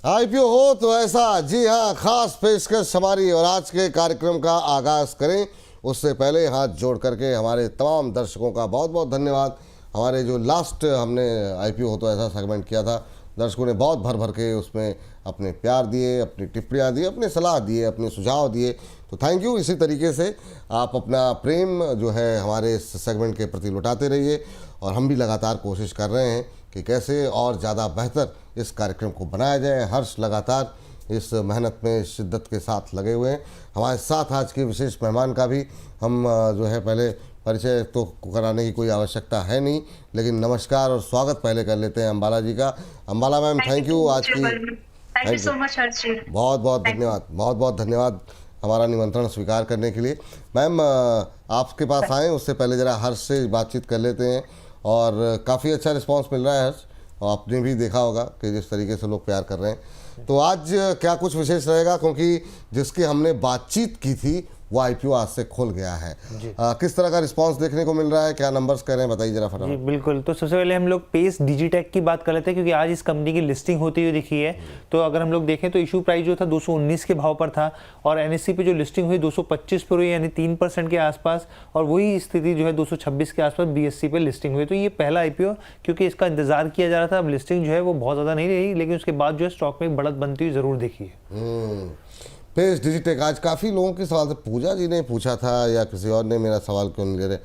IPO हो तो ऐसा, जी हाँ, खास पेशकश हमारी। और आज के कार्यक्रम का आगाज करें उससे पहले हाथ जोड़ करके हमारे तमाम दर्शकों का बहुत बहुत धन्यवाद। हमारे जो लास्ट हमने आईपीओ हो तो ऐसा सेगमेंट किया था, दर्शकों ने बहुत भर भर के उसमें अपने प्यार दिए, अपनी टिप्पणियाँ दी, अपने सलाह दिए, अपने सुझाव दिए, तो थैंक यू। इसी तरीके से आप अपना प्रेम जो है हमारे इस सेगमेंट के प्रति लौटाते रहिए और हम भी लगातार कोशिश कर रहे हैं कि कैसे और ज़्यादा बेहतर इस कार्यक्रम को बनाया जाए। हर्ष लगातार इस मेहनत में शिद्दत के साथ लगे हुए हैं। हमारे साथ आज के विशेष मेहमान का भी हम जो है पहले परिचय तो कराने की कोई आवश्यकता है नहीं, लेकिन नमस्कार और स्वागत पहले कर लेते हैं अंबाला जी का। अंबाला मैम, थैंक यू आज की, थैंक यू सो मच हर्ष जी, बहुत बहुत धन्यवाद, बहुत बहुत धन्यवाद हमारा निमंत्रण स्वीकार करने के लिए। मैम आपके पास आए उससे पहले ज़रा हर्ष से बातचीत कर लेते हैं और काफ़ी अच्छा रिस्पांस मिल रहा है हर्ष, और आपने भी देखा होगा कि जिस तरीके से लोग प्यार कर रहे हैं। तो आज क्या कुछ विशेष रहेगा, क्योंकि जिसकी हमने बातचीत की थी वो आईपीओ आज से खुल गया है। किस तरह का रिस्पांस देखने को मिल रहा है, क्या नंबर्स कह रहे हैं, बताइए जरा फटाफट। जी बिल्कुल, तो सबसे पहले हम लोग पेस डिजिटेक की बात कर लेते हैं, क्योंकि आज इस कंपनी की लिस्टिंग होती हुई दिखी है। तो अगर हम लोग देखें तो इशू प्राइस जो था 219 के भाव पर था और एनएससी पे जो लिस्टिंग हुई 225 पर हुई, यानी 3% के आसपास, और वही स्थिति जो है 226 के आसपास बीएससी पे लिस्टिंग हुई। तो ये पहला आईपीओ, क्योंकि इसका इंतजार किया जा रहा था। अब लिस्टिंग जो है वो बहुत ज़्यादा नहीं रही, लेकिन उसके बाद जो है स्टॉक में बढ़त बनती हुई ज़रूर दिखी है। पेस डिजिटेक, आज काफ़ी लोगों के सवाल थे, पूजा जी ने पूछा था या किसी और ने, मेरा सवाल क्यों नहीं ले रहे।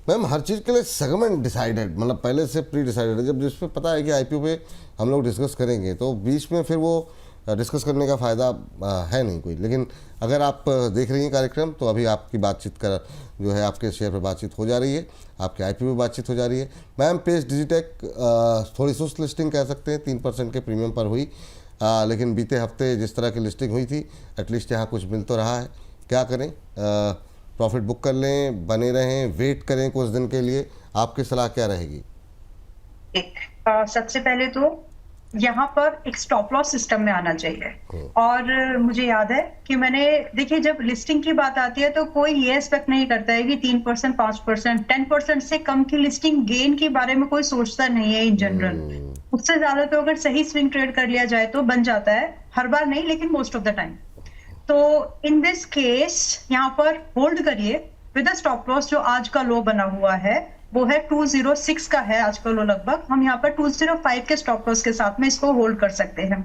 मैम हर चीज़ के लिए सेगमेंट डिसाइडेड, मतलब पहले से प्री डिसाइडेड है। जब जिसपे पता है कि आईपीओ पे हम लोग डिस्कस करेंगे तो बीच में फिर वो डिस्कस करने का फ़ायदा है नहीं कोई। लेकिन अगर आप देख रही हैं कार्यक्रम तो अभी आपकी बातचीत कर जो है आपके शेयर पर बातचीत हो जा रही है, आपके आईपीओ पे बातचीत हो जा रही है। मैम पेस डिजिटेक थोड़ी सुस्त लिस्टिंग कह सकते हैं, 3% के प्रीमियम पर हुई, लेकिन बीते हफ्ते जिस तरह की लिस्टिंग हुई थी एटलीस्ट यहाँ कुछ मिल तो रहा है। क्या करें, प्रॉफिट बुक कर लें, बने रहें, वेट करें कुछ दिन के लिए, आपकी सलाह क्या रहेगी? सबसे पहले तो यहाँ पर एक स्टॉप लॉस सिस्टम में आना चाहिए। और मुझे याद है कि मैंने, देखिए जब लिस्टिंग की बात आती है तो कोई ये एक्सपेक्ट नहीं करता है कि 3%, 5%, 10% से कम की लिस्टिंग गेन के बारे में कोई सोचता नहीं है इन जनरल। उससे ज्यादा तो अगर सही स्विंग ट्रेड कर लिया जाए तो बन जाता है, हर बार नहीं लेकिन मोस्ट ऑफ द टाइम। तो इन दिस केस यहाँ पर होल्ड करिए विद अ स्टॉप लॉस। जो आज का लो बना हुआ है वो है 206 का है आज का लो लगभग। हम यहाँ पर 205 के स्टॉप लॉस के साथ में इसको होल्ड कर सकते हैं।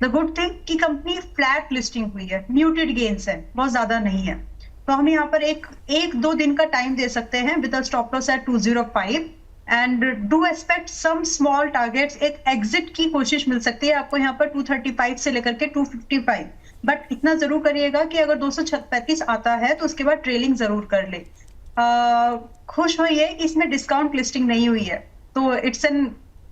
द गुड थिंग कि कंपनी फ्लैट लिस्टिंग हुई है, म्यूटेड गेन्स है, बहुत ज्यादा नहीं है। तो हम यहाँ पर एक दो दिन का टाइम दे सकते हैं with a stop loss at 205 and do expect some small targets. एक एग्जिट की कोशिश मिल सकती है आपको यहाँ पर 235 से लेकर के 255, बट इतना जरूर करिएगा कि अगर 235 आता है तो उसके बाद ट्रेलिंग जरूर कर ले। खुश होइए कि इसमें डिस्काउंट लिस्टिंग नहीं हुई है, तो it's an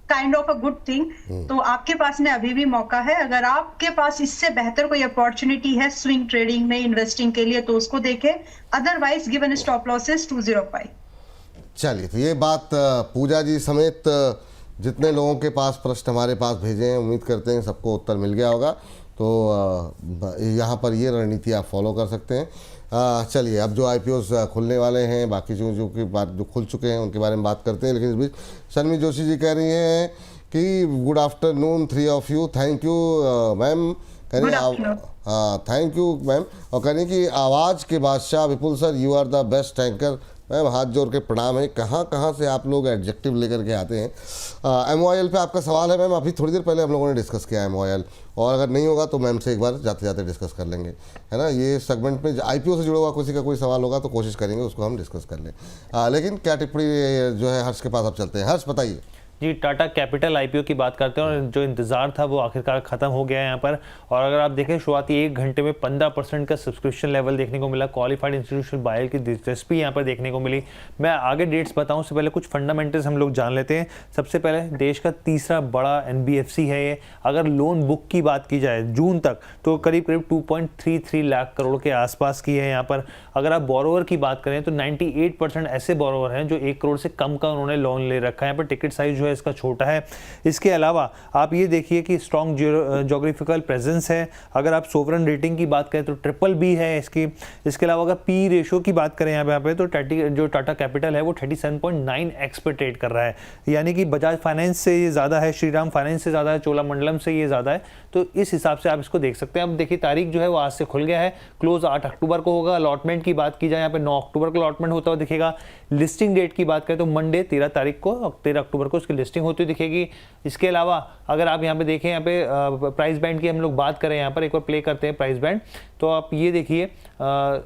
kind of a good thing. तो आपके पास में अभी भी मौका है, अगर आपके पास इससे बेहतर कोई अपॉर्चुनिटी है स्विंग ट्रेडिंग में इन्वेस्टिंग के लिए तो उसको देखें, अदरवाइज गिवन स्टॉप लॉसेस 205। चलिए, तो ये बात पूजा जी समेत जितने लोगों के पास प्रश्न हमारे पास भेजे हैं, उम्मीद करते हैं सबको उत्तर मिल गया होगा। तो यहाँ पर ये रणनीति आप फॉलो कर सकते हैं। चलिए, अब जो आईपीओस खुलने वाले हैं, बाकी जो की बात जो खुल चुके हैं उनके बारे में बात करते हैं। लेकिन इस बीच शर्मी जोशी जी कह रही हैं कि good afternoon 3 of you. Thank you ma'am, कह रही, हाँ थैंक यू मैम। और कह रही कि आवाज़ के बादशाह Vipul sir, you are the best anchor. Ma'am हाथ जोड़ के प्रणाम है। कहाँ से आप लोग एडजेक्टिव लेकर के आते हैं। MOIL पे आपका सवाल है मैम, अभी थोड़ी देर पहले हम लोगों ने डिस्कस किया है MOIL, और अगर नहीं होगा तो मैम से एक बार जाते जाते डिस्कस कर लेंगे, है ना। ये सेगमेंट में आईपीओ से जुड़ा हुआ किसी का कोई सवाल होगा तो कोशिश करेंगे उसको हम डिस्कस कर लें। लेकिन क्या टिप्पणी जो है हर्ष के पास अब चलते हैं। हर्ष बताइए जी। टाटा कैपिटल आईपीओ की बात करते हैं, और जो इंतजार था वो आखिरकार खत्म हो गया है यहाँ पर। और अगर आप देखें शुरुआती 1 घंटे में 15% का सब्सक्रिप्शन लेवल देखने को मिला। क्वालिफाइड इंस्टीट्यूशनल बायर की दिलचस्पी यहाँ पर देखने को मिली। मैं आगे डेट्स बताऊँ उससे पहले कुछ फंडामेंटल्स हम लोग जान लेते हैं। सबसे पहले देश का तीसरा बड़ा NBFC है ये। अगर लोन बुक की बात की जाए जून तक तो करीब 2.33 लाख करोड़ के आसपास की है यहाँ पर। अगर आप बोरोवर की बात करें तो 98% ऐसे बोरोवर हैं जो 1 करोड़ से कम का उन्होंने लोन ले रखा है। यहाँ पर टिकट साइज जो है इसका छोटा है। इसके अलावा आप ये देखिए कि स्ट्रॉन्ग ज्योग्राफिकल प्रेजेंस है। अगर आप सोवरन रेटिंग की बात करें तो BBB है इसकी। इसके अलावा अगर पी रेशो की बात करें यहाँ पे तो जो टाटा कैपिटल है वो 37.9x पे ट्रेड कर रहा है, यानी कि बजाज फाइनेंस से ये ज़्यादा है, श्रीराम फाइनेंस से ज़्यादा है, चोलामंडलम से ये ज़्यादा है। तो इस हिसाब से आप इसको देख सकते हैं। अब देखिए तारीख जो है वो आज से खुल गया है, क्लोज 8 अक्टूबर को होगा। अलॉटमेंट की बात की जाए यहाँ पे 9 अक्टूबर को अलॉटमेंट होता हुआ दिखेगा। लिस्टिंग डेट की बात करें तो मंडे 13 तारीख को 13 अक्टूबर को इसकी लिस्टिंग होती हुई दिखेगी। इसके अलावा अगर आप यहाँ पे देखें, यहाँ पे प्राइस बैंड की हम लोग बात करें, यहाँ पर एक बार प्ले करते हैं प्राइस बैंड, तो आप ये देखिए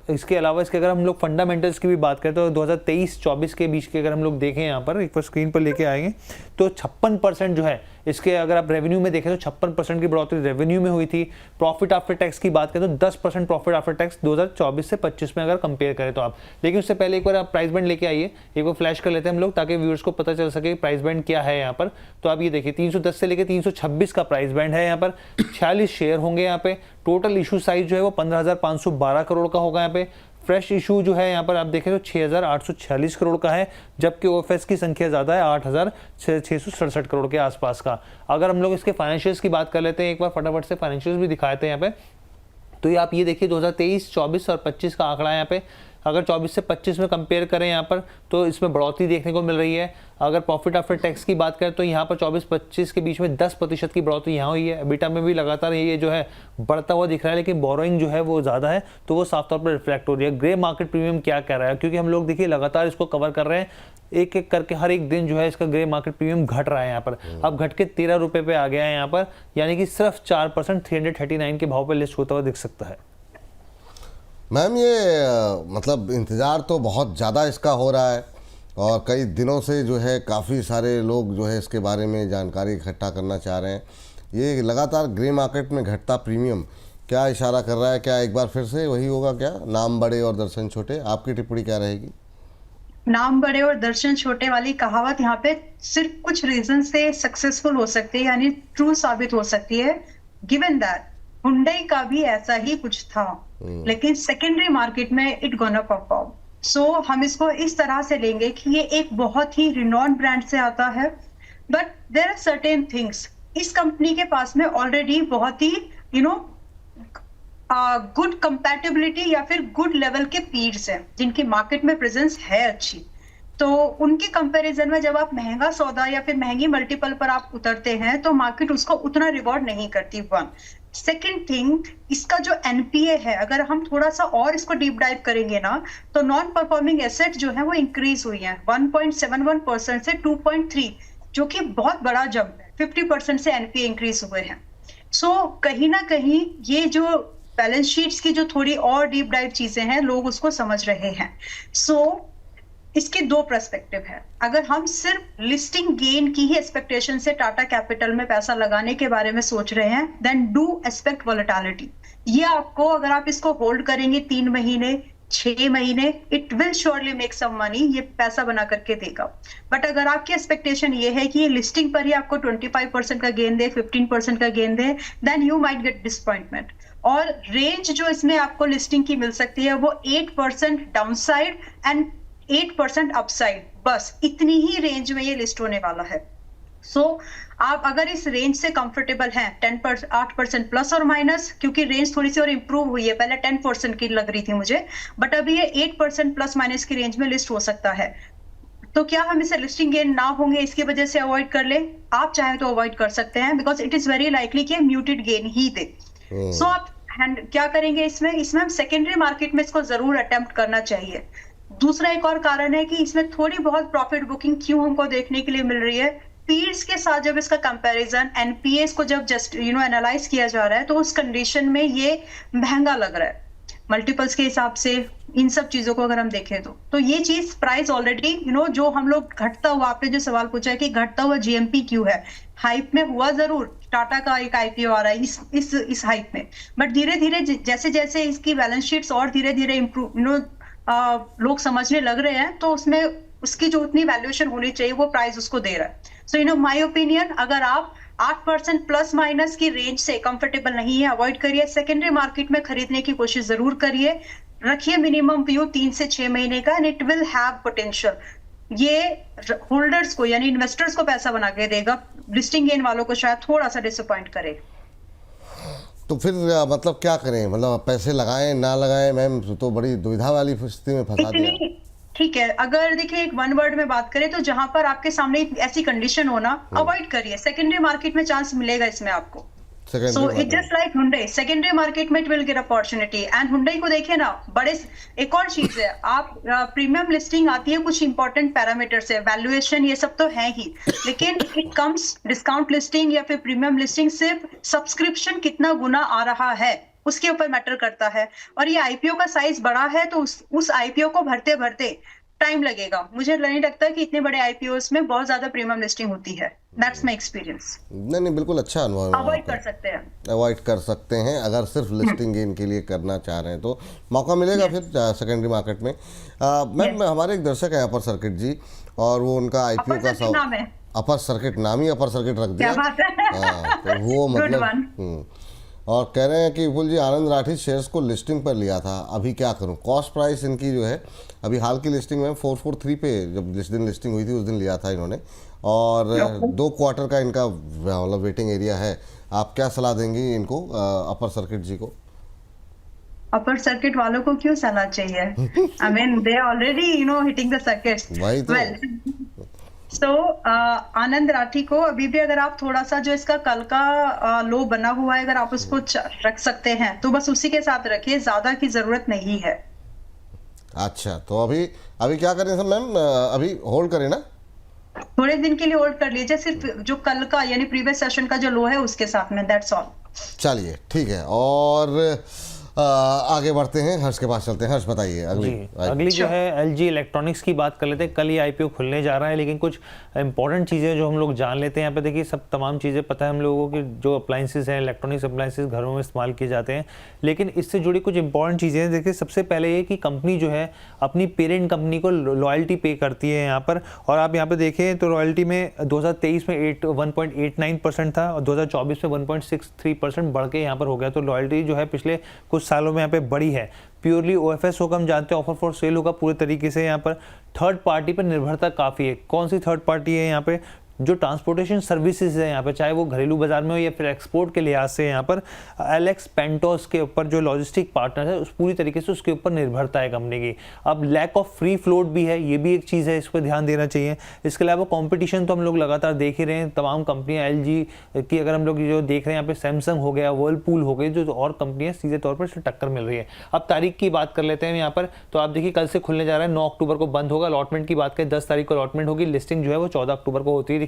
इसके अलावा इसके अगर हम लोग फंडामेंटल्स की भी बात करें तो 2023-24 के बीच के अगर हम लोग देखें यहाँ पर एक बार स्क्रीन पर लेके आएंगे तो 56% जो है इसके, अगर आप रेवेन्यू में देखें तो 56% की बढ़ोतरी रेवेन्यू में हुई थी। प्रॉफिट आफ्टर टैक्स की बात करें तो 10% प्रॉफिट आफ्टर टैक्स 2024 से 25 में अगर कंपेयर करें तो आप। लेकिन उससे पहले एक बार आप प्राइस बैंड लेके आइए, एक बार फ्लैश कर लेते हैं हम लोग ताकि व्यूअर्स को पता चल सके प्राइस बैंड क्या है यहाँ पर। तो आप ये देखिए 310 से लेकर 326 का प्राइस बैंड है यहाँ पर। 46 शेयर होंगे यहाँ पे। टोटल इशू साइज जो है वो 15,512 करोड़ का होगा यहाँ पे। फ्रेश इशू जो है यहाँ पर आप देखें तो 6,846 करोड़ का है, जबकि ओएफएस की संख्या ज़्यादा है 8,667 करोड़ के आसपास का। अगर हम लोग इसके फाइनेंशियल्स की बात कर लेते हैं, एक बार फटाफट से फाइनेंशियल्स भी दिखाए थे यहाँ पे, तो ये आप ये देखिए 2023, 24 और 25 का आंकड़ा है यहाँ पे। अगर 24 से 25 में कंपेयर करें यहाँ पर तो इसमें बढ़ोतरी देखने को मिल रही है। अगर प्रॉफिट आफ्टर टैक्स की बात करें तो यहाँ पर 24-25 के बीच में 10% की बढ़ोतरी यहाँ हुई है। एबिटा में भी लगातार ये जो है बढ़ता हुआ दिख रहा है, लेकिन बोरोइंग जो है वो ज़्यादा है, तो वो साफ तौर पर रिफ्लेक्ट हो रही है। ग्रे मार्केट प्रीमियम क्या कह रहा है, क्योंकि हम लोग देखिए लगातार इसको कवर कर रहे हैं, एक एक करके हर एक दिन जो है इसका ग्रे मार्केट प्रीमियम घट रहा है यहाँ पर। अब घट के 13 रुपये पे आ गया है यहाँ पर, यानी कि सिर्फ 4% 339 के भाव पर लिस्ट होता हुआ दिख सकता है। मैम ये मतलब इंतज़ार तो बहुत ज़्यादा इसका हो रहा है और कई दिनों से जो है काफ़ी सारे लोग जो है इसके बारे में जानकारी इकट्ठा करना चाह रहे हैं। ये लगातार ग्रे मार्केट में घटता प्रीमियम क्या इशारा कर रहा है? क्या एक बार फिर से वही होगा क्या, नाम बड़े और दर्शन छोटे? आपकी टिप्पणी क्या रहेगी? नाम बड़े और दर्शन छोटे वाली कहावत यहाँ पे सिर्फ कुछ रीजन से सक्सेसफुल हो सकती है, यानी ट्रू साबित हो सकती है, गिवन दैट हुंडई का भी ऐसा ही कुछ था, लेकिन सेकेंडरी मार्केट में इट गोना परफॉर्म। सो हम इसको इस तरह से लेंगे कि ये एक बहुत ही रिनॉन ब्रांड से आता है, but there are certain things इस कंपनी के पास में ऑलरेडी बहुत ही गुड कंपैटिबिलिटी या फिर गुड लेवल के पीयर्स हैं जिनकी मार्केट में प्रेजेंस है अच्छी। तो उनके कंपैरिजन में जब आप महंगा सौदा या फिर महंगी मल्टीपल पर आप उतरते हैं तो मार्केट उसको उतना रिवॉर्ड नहीं करती। वन सेकेंड थिंग, इसका जो एनपीए है, अगर हम थोड़ा सा और इसको डीप डाइव करेंगे ना तो नॉन परफॉर्मिंग एसेट जो है वो इंक्रीज हुई है 1.71% से 2.3, जो कि बहुत बड़ा जंप है। 50% से एनपीए इंक्रीज हुए हैं। सो कहीं ना कहीं ये जो बैलेंस शीट्स की जो थोड़ी और डीप डाइव चीजें हैं लोग उसको समझ रहे हैं। सो इसके दो पर्सपेक्टिव है। अगर हम सिर्फ लिस्टिंग गेन की ही एक्सपेक्टेशन से टाटा कैपिटल में पैसा लगाने के बारे में सोच रहे हैं, देन डू एक्सपेक्ट वोलेटिलिटी। ये आपको, अगर आप इसको होल्ड करेंगे 3 महीने 6 महीने, it will surely make some money, ये पैसा बना करके देगा। बट अगर आपकी एक्सपेक्टेशन ये है कि ये लिस्टिंग पर ही आपको 25% का गेन दे, 15% का गेन दे, then you might get disappointment. और रेंज जो इसमें आपको लिस्टिंग की मिल सकती है वो 8% डाउनसाइड एंड 8% अपसाइड, बस इतनी ही रेंज में ये लिस्ट होने वाला है। सो आप अगर इस रेंज से कंफर्टेबल हैं 8% प्लस और माइनस, क्योंकि रेंज थोड़ी सी और इंप्रूव हुई है, पहले 10% की लग रही थी मुझे, बट अभी ये 8% प्लस माइनस की रेंज में लिस्ट हो सकता है। तो क्या हम इसे लिस्टिंग गेन ना होंगे इसकी वजह से अवॉइड कर ले? आप चाहें तो अवॉइड कर सकते हैं, because it is very likely कि म्यूटेड गेन ही दे। सो आप क्या करेंगे इसमें हम सेकेंडरी मार्केट में इसको जरूर अटेम्प्ट करना चाहिए। दूसरा एक और कारण है कि इसमें थोड़ी बहुत प्रॉफिट बुकिंग क्यों हमको देखने के लिए मिल रही है, पीयर्स के साथ जब इसका कंपैरिजन एनपीएस को जब जस्ट एनालाइज किया जा रहा है तो उस कंडीशन में ये महंगा लग रहा है मल्टीपल्स के हिसाब से। इन सब चीजों को अगर हम देखें तो ये चीज प्राइस ऑलरेडी जो हम लोग घटता हुआ, आपने जो सवाल पूछा है कि घटता हुआ जीएमपी क्यों है, हाइप में हुआ जरूर, टाटा का एक आईपीओ आ रहा है इस हाइप में, बट धीरे धीरे जैसे जैसे इसकी बैलेंस शीट्स और धीरे धीरे इम्प्रूव लोग समझने लग रहे हैं, तो उसमें उसकी जो उतनी वैल्यूएशन होनी चाहिए वो प्राइस उसको दे रहा है। सो माय ओपिनियन, अगर आप 8% प्लस माइनस की रेंज से कंफर्टेबल नहीं है, अवॉइड करिए। सेकेंडरी मार्केट में खरीदने की कोशिश जरूर करिए, रखिए मिनिमम व्यू 3 से 6 महीने का, and it will have potential. ये होल्डर्स को यानी इन्वेस्टर्स को पैसा बना के देगा, लिस्टिंग गेन वालों को शायद थोड़ा सा डिसअपॉइंट करे। तो फिर मतलब क्या करें, मतलब पैसे लगाएं ना लगाएं मैम, तो बड़ी दुविधा वाली स्थिति में फंसा दिया। ठीक है, अगर देखिए एक वन वर्ड में बात करें तो जहां पर आपके सामने ऐसी कंडीशन हो ना, अवॉइड करिए। सेकेंडरी मार्केट में चांस मिलेगा इसमें आपको। So it's just like Hyundai, secondary market में will get opportunity. And Hyundai को देखिए ना, बड़े एक और चीज है, आप प्रीमियम लिस्टिंग आती है कुछ इंपॉर्टेंट पैरामीटर्स है, वैल्यूएशन ये सब तो है ही, लेकिन इट कम्स डिस्काउंट लिस्टिंग या फिर प्रीमियम लिस्टिंग सिर्फ सब्सक्रिप्शन कितना गुना आ रहा है उसके ऊपर मैटर करता है। और ये आईपीओ का साइज बड़ा है तो उस आईपीओ को भरते भरते टाइम लगेगा। मुझे नहीं लगता कि इतने बड़े आईपीओस में बहुत ज्यादा प्रीमियम लिस्टिंग होती है। That's my experience. नहीं बिल्कुल अच्छा अनुभव है। अवॉइड कर सकते हैं, अवॉइड कर सकते हैं अगर सिर्फ लिस्टिंग गेन के लिए करना चाह रहे हैं तो मौका मिलेगा फिर सेकेंडरी मार्केट में। मैम हमारे एक दर्शक हैं अपर सर्किट जी, और वो उनका आईपीओ का अपर सर्किट नाम ही अपर सर्किट रख दिया। तो वो मतलब और कह रहे हैं कि विपुल जी आनंद राठी शेयर्स को लिस्टिंग पर लिया था, अभी क्या करूं? कॉस्ट प्राइस इनकी जो है अभी हाल की लिस्टिंग में 443 पे जब जिस दिन लिस्टिंग हुई थी उस दिन लिया था इन्होंने, और 2 क्वार्टर का इनका मतलब वेटिंग एरिया है। आप क्या सलाह देंगी इनको अपर सर्किट जी को? अपर सर्किट वालों को क्यों सलाह चाहिए? I mean they already hitting the circuits. वही तो। So, आनंद राठी को अभी भी अगर आप थोड़ा सा जो इसका कल का लो बना हुआ है अगर आप उसको रख सकते हैं तो बस उसी के साथ रखिए, ज्यादा की जरूरत नहीं है। अच्छा, तो अभी क्या करें सर मैम? अभी होल्ड करें ना, थोड़े दिन के लिए होल्ड कर लीजिए, सिर्फ जो कल का यानी प्रीवियस सेशन का जो लो है उसके साथ में, दैट्स ऑल। चलिए ठीक है, और आगे बढ़ते हैं, हर्ष के पास चलते हैं। हर्ष बताइए अगली जो है एलजी इलेक्ट्रॉनिक्स की बात कर लेते हैं। कल ये आईपीओ खुलने जा रहा है, लेकिन कुछ इंपॉर्टेंट चीज़ें जो हम लोग जान लेते हैं यहाँ पे। देखिए सब तमाम चीज़ें पता है हम लोगों की, जो अप्लाइंसेस हैं, इलेक्ट्रॉनिक्स अप्लाइंसेस घरों में इस्तेमाल किए जाते हैं, लेकिन इससे जुड़ी कुछ इंपॉर्टेंट चीज़ें हैं। देखिए सबसे पहले ये कि कंपनी जो है अपनी पेरेंट कंपनी को रॉयल्टी पे करती है यहाँ पर, और आप यहाँ पे देखें तो रॉयल्टी में 2023 में 1.89% था और 2024 में 1.63% बढ़ के यहाँ पर हो गया। तो रॉयल्टी जो है पिछले कुछ सालों में यहाँ पे बड़ी है। प्योरली ओएफएस होगा, हम जानते हैं ऑफर फॉर सेल होगा पूरे तरीके से। यहाँ पर थर्ड पार्टी पर निर्भरता काफ़ी है। कौन सी थर्ड पार्टी है यहाँ पे? जो ट्रांसपोर्टेशन सर्विसेज है यहाँ पे, चाहे वो घरेलू बाजार में हो या फिर एक्सपोर्ट के लिहाज से, यहाँ पर एलेक्स पेंटोस के ऊपर जो लॉजिस्टिक पार्टनर है उस पूरी तरीके से उसके ऊपर निर्भरता है कंपनी की। अब लैक ऑफ फ्री फ्लोट भी है, ये भी एक चीज़ है, इस पर ध्यान देना चाहिए। इसके अलावा कंपटीशन तो हम लोग लगातार देख ही रहे हैं, तमाम कंपनियां एलजी की अगर हम लोग जो देख रहे हैं यहाँ पे, सैमसंग हो गया, वर्लपूल हो गई, जो और कंपनियां सीधे तौर पर इससे टक्कर मिल रही है। अब तारीख की बात कर लेते हैं यहाँ पर, तो आप देखिए कल से खुलने जा रहा है, 9 अक्टूबर को बंद होगा। अलॉटमेंट की बात करें 10 तारीख को अलॉटमेंट होगी, लिस्टिंग जो है वो 14 अक्टूबर को होती है दिखेगी।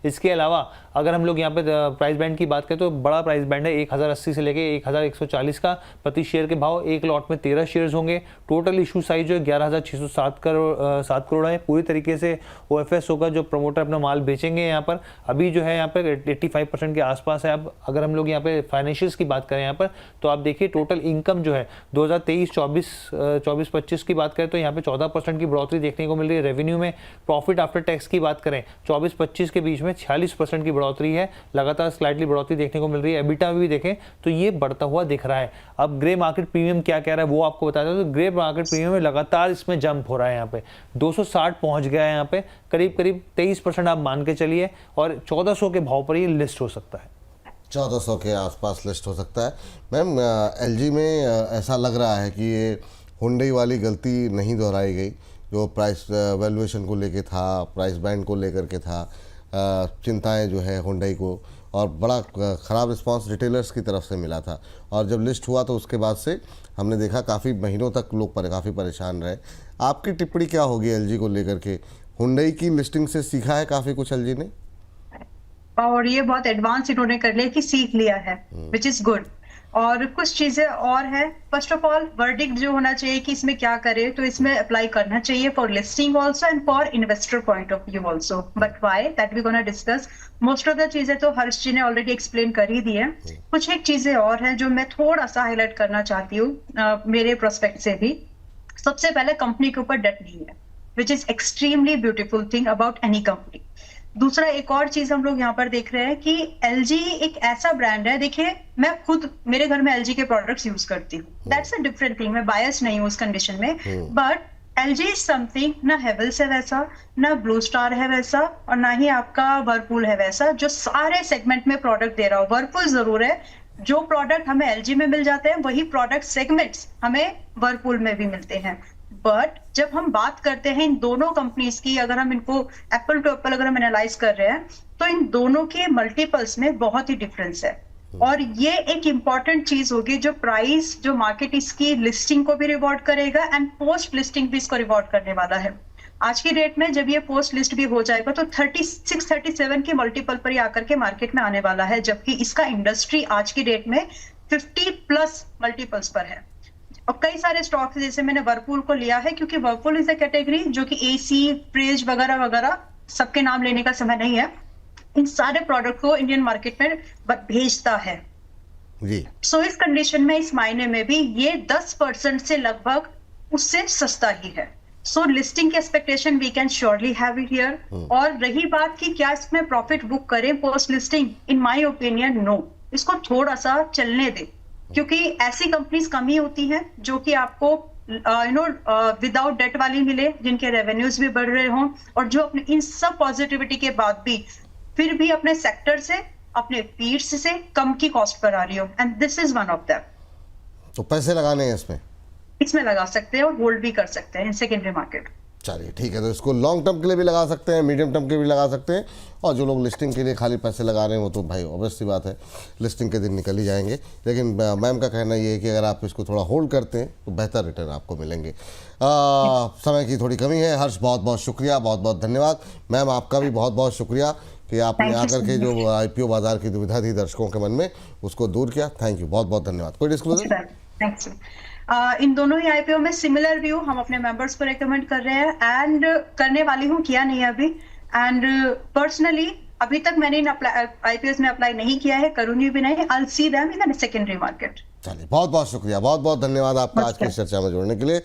इसके अलावा अगर हम लोग यहाँ पे प्राइस बैंड की बात करें तो बड़ा प्राइस बैंड है 1080 से लेके 1140 का। प्रति शेयर के भाव, एक लॉट में 13 शेयर्स होंगे। टोटल इशू साइज जो है 11,607 करोड़ है। पूरी तरीके से ओएफएस होगा, जो प्रमोटर अपना माल बेचेंगे यहाँ पर। अभी जो है यहाँ पर 85% के आसपास है। अब अगर हम लोग यहाँ पे फाइनेंशियल्स की बात करें यहाँ पर, तो आप देखिए टोटल इनकम जो है 2023-24 की बात करें तो यहाँ पे 14% की बढ़ोतरी देखने को मिल रही है रेवेन्यू में। प्रॉफिट आफ्टर टैक्स की बात करें 24-25 के बीच में 46% की बढ़ोतरी है, लगातार स्लाइटली बढ़ोतरी देखने को मिल रही है। एबिटा भी देखें तो ये बढ़ता हुआ दिख रहा है। अब ग्रे मार्केट प्रीमियम क्या कह रहा है वो आपको बताता हूं। तो ग्रे मार्केट प्रीमियम में लगातार इसमें जंप हो रहा है, यहाँ पे 260 पहुंच गया है, यहाँ पे करीब 23% आप मान के चलिए, और 1400 के भाव पर ये लिस्ट हो सकता है। 1400 के आसपास लिस्ट हो सकता है। मैम एलजी में ऐसा लग रहा है कि ये हुंडई वाली गलती नहीं दोहराई गई, जो प्राइस वैल्यूएशन को लेके था, प्राइस बैंड को लेकर के था, चिंताएं जो है हुंडई को, और बड़ा ख़राब रिस्पांस रिटेलर्स की तरफ से मिला था। और जब लिस्ट हुआ तो उसके बाद से हमने देखा काफ़ी महीनों तक लोग काफ़ी परेशान रहे। आपकी टिप्पणी क्या होगी एलजी को लेकर के? हुंडई की लिस्टिंग से सीखा है काफ़ी कुछ एलजी ने, और ये बहुत एडवांस इन्होंने कर लिया कि सीख लिया है, विच इज गुड। और कुछ चीजें और है। फर्स्ट ऑफ ऑल वर्डिक्ट जो होना चाहिए कि इसमें क्या करे, तो इसमें अप्लाई करना चाहिए for listing also and for investor point of view also. But why that we gonna discuss. Most of the चीजें तो हर्ष जी ने ऑलरेडी एक्सप्लेन कर ही दी है। कुछ एक चीजें और हैं जो मैं थोड़ा सा हाईलाइट करना चाहती हूँ मेरे प्रोस्पेक्ट से भी। सबसे पहले कंपनी के ऊपर डेट नहीं है, which is extremely beautiful thing about any company. दूसरा एक और चीज हम लोग यहाँ पर देख रहे हैं कि एलजी एक ऐसा ब्रांड है, देखिए मैं खुद मेरे घर में एलजी के प्रोडक्ट्स यूज करती हूँ, दैट्स अ डिफरेंट थिंग, मैं बायस नहीं हूँ उस कंडीशन में, बट LG इज समथिंग, ना हेवल्स है वैसा, ना ब्लू स्टार है वैसा, और ना ही आपका वर्लपूल है वैसा जो सारे सेगमेंट में प्रोडक्ट दे रहा हो। वर्लपूल जरूर है, जो प्रोडक्ट हमें LG में मिल जाते हैं वही प्रोडक्ट सेगमेंट्स हमें वर्लपूल में भी मिलते हैं। बट जब हम बात करते हैं इन दोनों कंपनीज की, अगर हम इनको एप्पल टू एप्पल अगर हम एनालाइज कर रहे हैं, तो इन दोनों के मल्टीपल्स में बहुत ही डिफरेंस है। और ये एक इंपॉर्टेंट चीज होगी जो प्राइस, जो मार्केट इसकी लिस्टिंग को भी रिवॉर्ड करेगा एंड पोस्ट लिस्टिंग भी इसको रिवॉर्ड करने वाला है। आज की डेट में जब ये पोस्ट लिस्ट भी हो जाएगा तो 36-37 के मल्टीपल पर ही आकर के मार्केट में आने वाला है, जबकि इसका इंडस्ट्री आज की डेट में 50+ मल्टीपल्स पर है। और कई सारे स्टॉक्स जैसे मैंने वर्लपूल को लिया है क्योंकि वर्लपूल इज अ कैटेगरी जो कि AC, फ्रिज वगैरह वगैरह सबके नाम लेने का समय नहीं है, इन सारे प्रोडक्ट को इंडियन मार्केट में भेजता है जी। सो इस कंडीशन में, इस मायने में भी ये 10% से लगभग उससे सस्ता ही है। सो लिस्टिंग की expectation we can surely have it here. और रही बात कि क्या इसमें प्रॉफिट बुक करें post listing, in my opinion no, इसको थोड़ा सा चलने दे, क्योंकि ऐसी कंपनीज कम ही होती हैं जो कि आपको विदाउट डेट वाली मिले, जिनके रेवेन्यूज भी बढ़ रहे हों, और जो अपने इन सब पॉजिटिविटी के बाद भी फिर भी अपने सेक्टर से, अपने पीर्स से कम की कॉस्ट पर आ रही हो, and this is one of them. तो पैसे लगाने हैं इसमें लगा सकते हैं और होल्ड भी कर सकते हैं इन सेकेंडरी मार्केट। चलिए ठीक है, तो इसको लॉन्ग टर्म के लिए भी लगा सकते हैं, मीडियम टर्म के भी लगा सकते हैं, और जो लोग लिस्टिंग के लिए खाली पैसे लगा रहे हैं वो तो भाई ऑब्वियस सी बात है, लिस्टिंग के दिन निकल ही जाएंगे। लेकिन मैम का कहना ये है कि अगर आप इसको थोड़ा होल्ड करते हैं तो बेहतर रिटर्न आपको मिलेंगे। समय की थोड़ी कमी है। हर्ष, बहुत बहुत शुक्रिया, बहुत बहुत धन्यवाद। मैम आपका भी बहुत बहुत शुक्रिया कि आपने आकर के जो IPO बाजार की दुविधा थी दर्शकों के मन में उसको दूर किया। थैंक यू, बहुत बहुत धन्यवाद। कोई डिस्क्लोजर? थैंक्स। इन दोनों ही IPO में सिमिलर व्यू हम अपने मेंबर्स को रेकमेंड कर रहे हैं एंड करने वाली हूँ, किया नहीं है अभी, एंड पर्सनली अभी तक मैंने इन IPOs में अप्लाई नहीं किया है, करूंगी भी नहीं। I will see them in the secondary market. चलिए, बहुत बहुत शुक्रिया, बहुत बहुत धन्यवाद आपका आज की इस चर्चा में जुड़ने के लिए।